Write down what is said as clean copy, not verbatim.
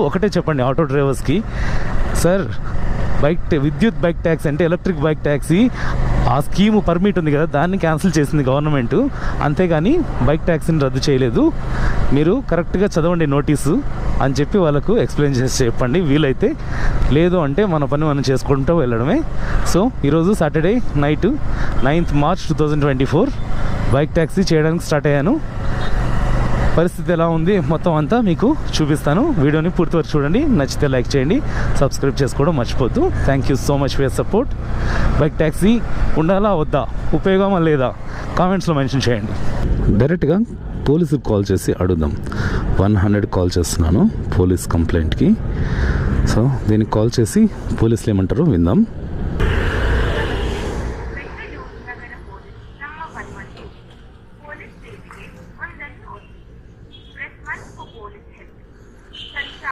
ఒకటే చెప్పండి auto డ్రైవర్స్కి, sir విద్యుత్ బైక్ ట్యాక్సీ అంటే ఎలక్ట్రిక్ బైక్ ట్యాక్సీ ఆ స్కీము పర్మిట్ ఉంది కదా, దాన్ని క్యాన్సిల్ చేసింది గవర్నమెంట్, అంతేగాని బైక్ ట్యాక్సీని రద్దు చేయలేదు. మీరు కరెక్ట్గా చదవండి నోటీసు అని చెప్పి వాళ్ళకు ఎక్స్ప్లెయిన్ చేసి చెప్పండి వీలైతే. లేదు అంటే మన పని మనం చేసుకుంటూ వెళ్ళడమే. సో ఈరోజు Saturday night 9th March 2024 bike taxi చేయడానికి స్టార్ట్ అయ్యాను. పరిస్థితి ఎలా ఉంది మొత్తం అంతా మీకు చూపిస్తాను. వీడియోని పూర్తి వరకు చూడండి, నచ్చితే లైక్ చేయండి, సబ్స్క్రైబ్ చేసుకోవడం మర్చిపోద్దు. Thank you so much for your support. Bike taxi ఉండాలా వద్దా, ఉపయోగమా లేదా, కామెంట్స్లో మెన్షన్ చేయండి. డైరెక్ట్గా పోలీసుకి కాల్ చేసి అడుగుదాం. 100 కాల్ చేస్తున్నాను పోలీస్ కంప్లైంట్కి. సో దీనికి కాల్ చేసి పోలీసులు ఏమంటారో విందాం.